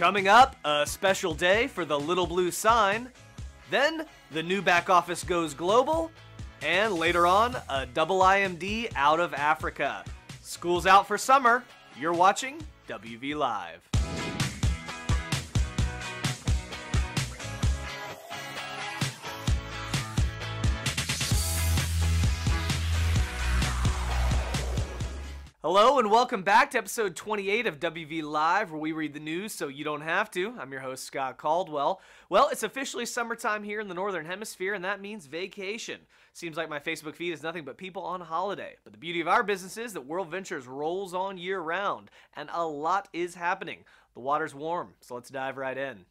Coming up, a special day for the Little Blue Sign. Then, the new back office goes global. And later on, a double IMD out of Africa. School's out for summer. You're watching WV Live. Hello and welcome back to episode 28 of WV Live, where we read the news so you don't have to. I'm your host, Scott Caldwell. Well, it's officially summertime here in the Northern Hemisphere, and that means vacation. Seems like my Facebook feed is nothing but people on holiday. But the beauty of our business is that World Ventures rolls on year-round, and a lot is happening. The water's warm, so let's dive right in.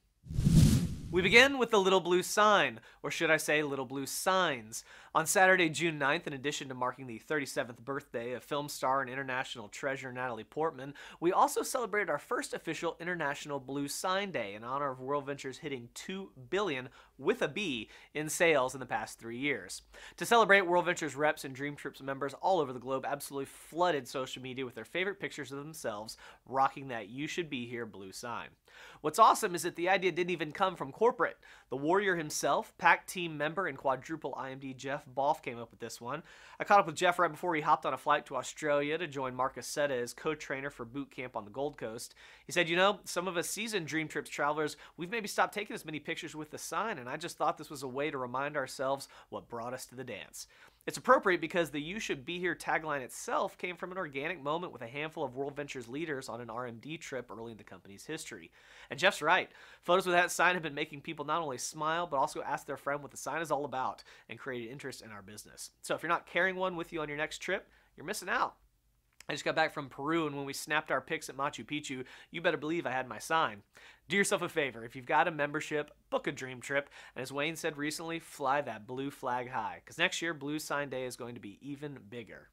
We begin with the Little Blue Sign, or should I say Little Blue Signs. On Saturday, June 9th, in addition to marking the 37th birthday of film star and international treasure Natalie Portman, we also celebrated our first official International Blue Sign Day in honor of World Ventures hitting $2 billion with a B in sales in the past 3 years. To celebrate, World Ventures reps and Dream Trips members all over the globe absolutely flooded social media with their favorite pictures of themselves rocking that You Should Be Here blue sign. What's awesome is that the idea didn't even come from corporate. The Warrior himself, PAC team member and quadruple IMD Jeff Balfe came up with this one. I caught up with Jeff right before he hopped on a flight to Australia to join Marcus Setta as co-trainer for boot camp on the Gold Coast. He said, you know, some of us seasoned Dream Trips travelers, we've maybe stopped taking as many pictures with the sign, and I just thought this was a way to remind ourselves what brought us to the dance. It's appropriate because the You Should Be Here tagline itself came from an organic moment with a handful of World Ventures leaders on an RMD trip early in the company's history. And Jeff's right. Photos with that sign have been making people not only smile, but also ask their friend what the sign is all about and created interest in our business. So if you're not carrying one with you on your next trip, you're missing out. I just got back from Peru, and when we snapped our pics at Machu Picchu, you better believe I had my sign. Do yourself a favor. If you've got a membership, book a dream trip, and as Wayne said recently, fly that blue flag high, because next year, Blue Sign Day is going to be even bigger.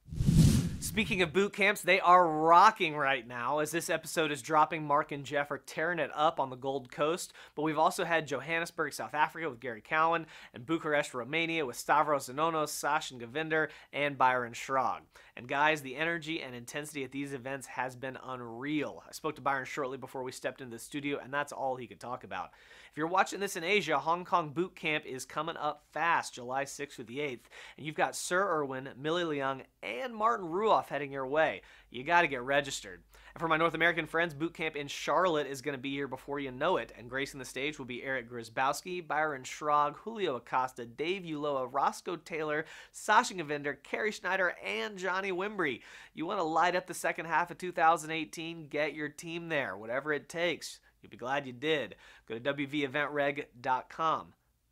Speaking of boot camps, they are rocking right now. As this episode is dropping, Mark and Jeff are tearing it up on the Gold Coast, but we've also had Johannesburg, South Africa with Gary Cowan, and Bucharest, Romania with Stavros Zanonos, Sashin Govinder, and Byron Schrag. And guys, the energy and intensity at these events has been unreal. I spoke to Byron shortly before we stepped into the studio, and that's all he could talk about. If you're watching this in Asia, Hong Kong Boot Camp is coming up fast, July 6th through the 8th, and you've got Sir Irwin, Millie Leung, and Martin Ruoff heading your way. You got to get registered. And for my North American friends, Boot Camp in Charlotte is going to be here before you know it, and gracing the stage will be Eric Grisbowski, Byron Schrag, Julio Acosta, Dave Ulloa, Roscoe Taylor, Sasha Govinder, Carrie Schneider, and Johnny Wimbrey. You want to light up the second half of 2018? Get your team there, whatever it takes. You'll be glad you did. Go to wveventreg.com.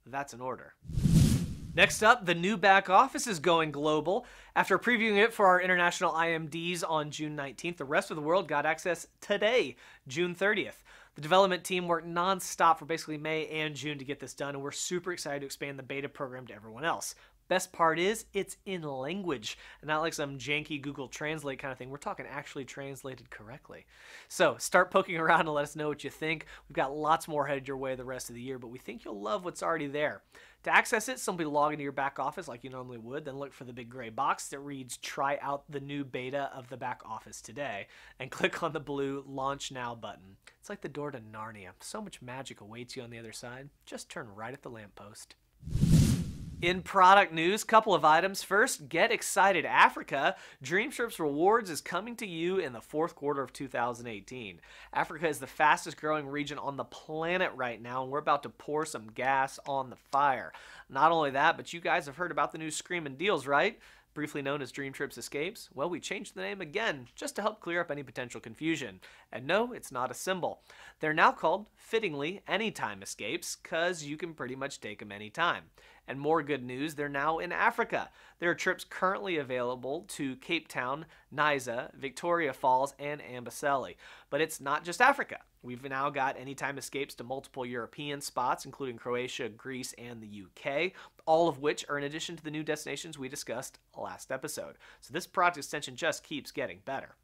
That's an order. Next up, the new back office is going global. After previewing it for our international IMDs on June 19th, the rest of the world got access today, June 30th. The development team worked non-stop for basically May and June to get this done, and we're super excited to expand the beta program to everyone else. Best part is, it's in language, and not like some janky Google Translate kind of thing. We're talking actually translated correctly. So start poking around and let us know what you think. We've got lots more headed your way the rest of the year, but we think you'll love what's already there. To access it, simply log into your back office like you normally would, then look for the big gray box that reads "Try out the new beta of the back office today," and click on the blue Launch Now button. It's like the door to Narnia. So much magic awaits you on the other side. Just turn right at the lamppost. In product news, couple of items. First, get excited, Africa. Dream Trips Rewards is coming to you in the fourth quarter of 2018. Africa is the fastest growing region on the planet right now, and we're about to pour some gas on the fire. Not only that, but you guys have heard about the new Screamin' Deals, right? Briefly known as Dream Trips Escapes? Well, we changed the name again, just to help clear up any potential confusion. And no, it's not a symbol. They're now called, fittingly, Anytime Escapes, cause you can pretty much take them anytime. And more good news, they're now in Africa. There are trips currently available to Cape Town, Nisa, Victoria Falls, and Amboseli. But it's not just Africa. We've now got Anytime Escapes to multiple European spots, including Croatia, Greece, and the UK, all of which are in addition to the new destinations we discussed last episode. So this product extension just keeps getting better.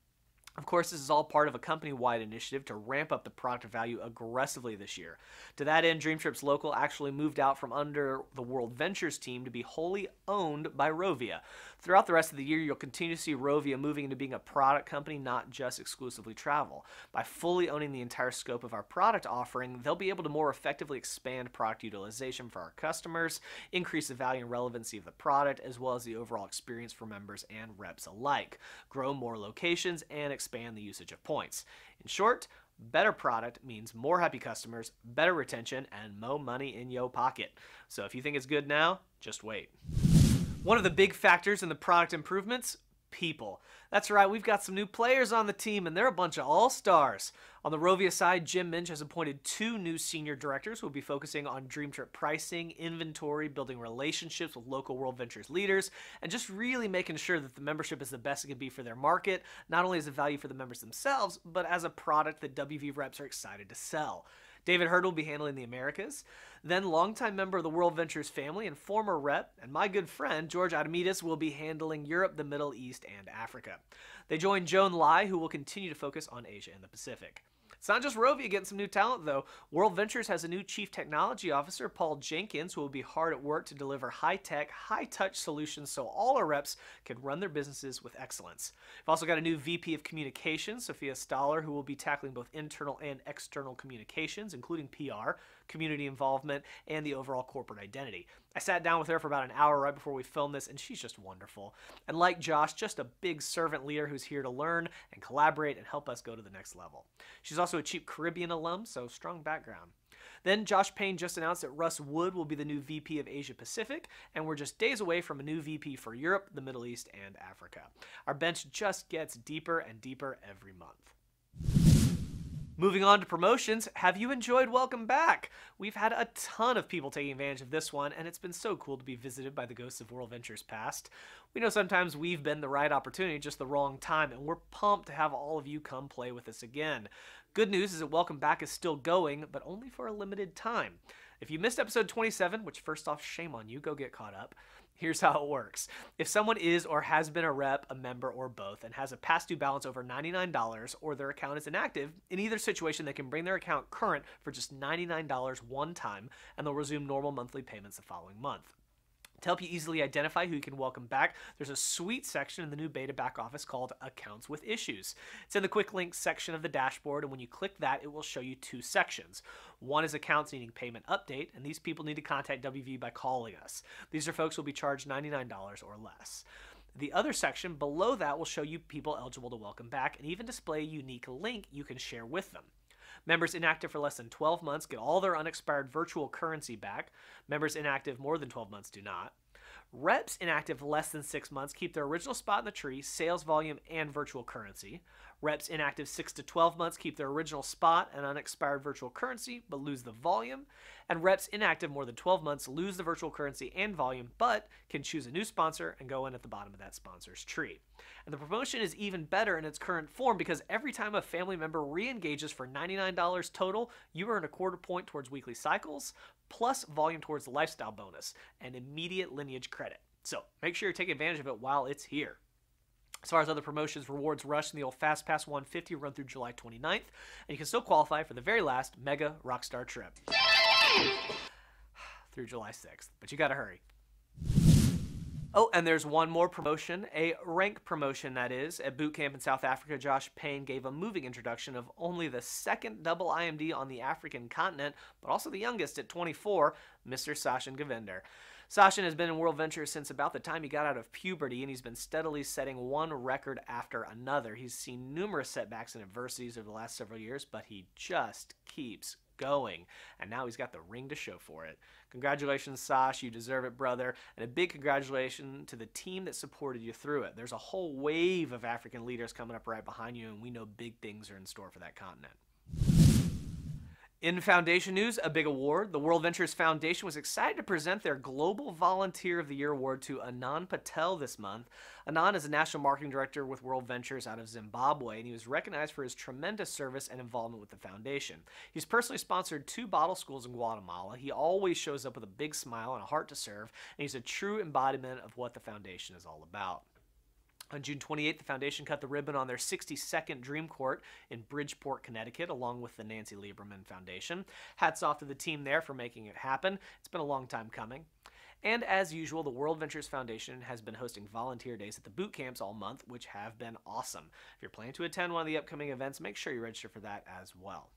Of course, this is all part of a company-wide initiative to ramp up the product value aggressively this year. To that end, Dream Trips Local actually moved out from under the World Ventures team to be wholly owned by Rovia. Throughout the rest of the year, you'll continue to see Rovia moving into being a product company, not just exclusively travel. By fully owning the entire scope of our product offering, they'll be able to more effectively expand product utilization for our customers, increase the value and relevancy of the product, as well as the overall experience for members and reps alike, grow more locations, and expand the usage of points. In short, better product means more happy customers, better retention, and more money in your pocket. So if you think it's good now, just wait. One of the big factors in the product improvements, people. That's right, we've got some new players on the team, and they're a bunch of all-stars. On the Rovia side, Jim Minch has appointed 2 new senior directors who will be focusing on Dream Trip pricing, inventory, building relationships with local World Ventures leaders, and just really making sure that the membership is the best it can be for their market, not only as a value for the members themselves, but as a product that WV reps are excited to sell. David Hurd will be handling the Americas. Then longtime member of the World Ventures family and former rep, and my good friend, George Adamides, will be handling Europe, the Middle East, and Africa. They join Joan Lai, who will continue to focus on Asia and the Pacific. It's not just Rovia getting some new talent, though. World Ventures has a new Chief Technology Officer, Paul Jenkins, who will be hard at work to deliver high-tech, high-touch solutions so all our reps can run their businesses with excellence. We've also got a new VP of Communications, Sophia Staller, who will be tackling both internal and external communications, including PR, community involvement, and the overall corporate identity. I sat down with her for about an hour right before we filmed this, and she's just wonderful. And like Josh, just a big servant leader who's here to learn and collaborate and help us go to the next level. She's also a cheap Caribbean alum, so strong background. Then Josh Payne just announced that Russ Wood will be the new VP of Asia Pacific, and we're just days away from a new VP for Europe, the Middle East, and Africa. Our bench just gets deeper and deeper every month. Moving on to promotions, have you enjoyed Welcome Back? We've had a ton of people taking advantage of this one, and it's been so cool to be visited by the ghosts of World Ventures past. We know sometimes we've been the right opportunity, just the wrong time, and we're pumped to have all of you come play with us again. Good news is that Welcome Back is still going, but only for a limited time. If you missed episode 27, which first off, shame on you, go get caught up. Here's how it works. If someone is or has been a rep, a member, or both, and has a past due balance over $99 or their account is inactive, in either situation they can bring their account current for just $99 one time, and they'll resume normal monthly payments the following month. To help you easily identify who you can welcome back, there's a sweet section in the new beta back office called Accounts with Issues. It's in the Quick Links section of the dashboard, and when you click that, it will show you 2 sections. One is accounts needing payment update, and these people need to contact WV by calling us. These are folks who will be charged $99 or less. The other section below that will show you people eligible to welcome back and even display a unique link you can share with them. Members inactive for less than 12 months get all their unexpired virtual currency back. Members inactive more than 12 months do not. Reps inactive less than 6 months keep their original spot in the tree, sales volume, and virtual currency. Reps inactive 6 to 12 months keep their original spot and unexpired virtual currency, but lose the volume. And reps inactive more than 12 months lose the virtual currency and volume, but can choose a new sponsor and go in at the bottom of that sponsor's tree. And the promotion is even better in its current form because every time a family member re-engages for $99 total, you earn a quarter point towards weekly cycles, plus volume towards the lifestyle bonus, and immediate lineage credit. So make sure you take advantage of it while it's here. As far as other promotions, Rewards Rush and the old Fast Pass 150 run through July 29th, and you can still qualify for the very last Mega Rockstar trip through July 6th, but you gotta hurry. Oh, and there's one more promotion, a rank promotion that is. At boot camp in South Africa, Josh Payne gave a moving introduction of only the second double IMD on the African continent, but also the youngest at 24, Mr. Sachin Govinder. Sachin has been in World Ventures since about the time he got out of puberty, and he's been steadily setting one record after another. He's seen numerous setbacks and adversities over the last several years, but he just keeps going, and now he's got the ring to show for it. Congratulations, Sash, you deserve it, brother, and a big congratulations to the team that supported you through it. There's a whole wave of African leaders coming up right behind you, and we know big things are in store for that continent. In Foundation news, a big award. The World Ventures Foundation was excited to present their Global Volunteer of the Year award to Anand Patel this month. Anand is a national marketing director with World Ventures out of Zimbabwe, and he was recognized for his tremendous service and involvement with the foundation. He's personally sponsored 2 bottle schools in Guatemala. He always shows up with a big smile and a heart to serve, and he's a true embodiment of what the foundation is all about. On June 28th, the foundation cut the ribbon on their 62nd Dream Court in Bridgeport, Connecticut, along with the Nancy Lieberman Foundation. Hats off to the team there for making it happen. It's been a long time coming. And as usual, the World Ventures Foundation has been hosting volunteer days at the boot camps all month, which have been awesome. If you're planning to attend one of the upcoming events, make sure you register for that as well.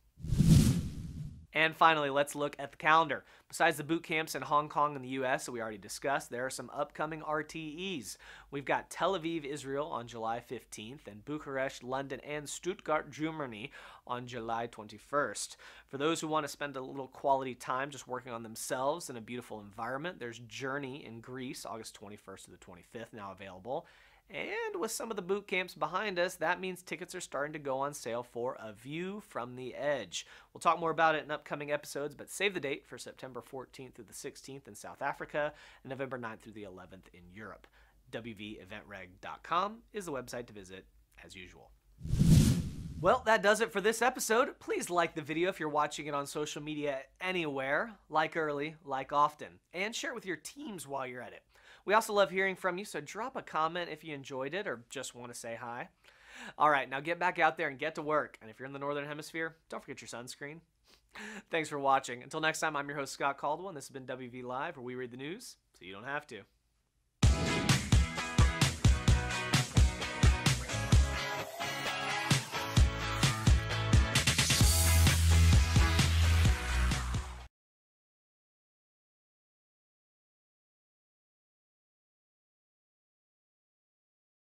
And finally, let's look at the calendar. Besides the boot camps in Hong Kong and the US that we already discussed, there are some upcoming RTEs. We've got Tel Aviv, Israel on July 15th, and Bucharest, London, and Stuttgart, Germany on July 21st. For those who want to spend a little quality time just working on themselves in a beautiful environment, there's Journey in Greece, August 21st to the 25th, now available. And with some of the boot camps behind us, that means tickets are starting to go on sale for A View from the Edge. We'll talk more about it in upcoming episodes, but save the date for September 14th through the 16th in South Africa and November 9th through the 11th in Europe. WVEventReg.com is the website to visit as usual. Well, that does it for this episode. Please like the video if you're watching it on social media anywhere. Like early, like often, and share it with your teams while you're at it. We also love hearing from you, so drop a comment if you enjoyed it or just want to say hi. All right, now get back out there and get to work. And if you're in the Northern Hemisphere, don't forget your sunscreen. Thanks for watching. Until next time, I'm your host, Scott Caldwell, and this has been WV Live, where we read the news so you don't have to.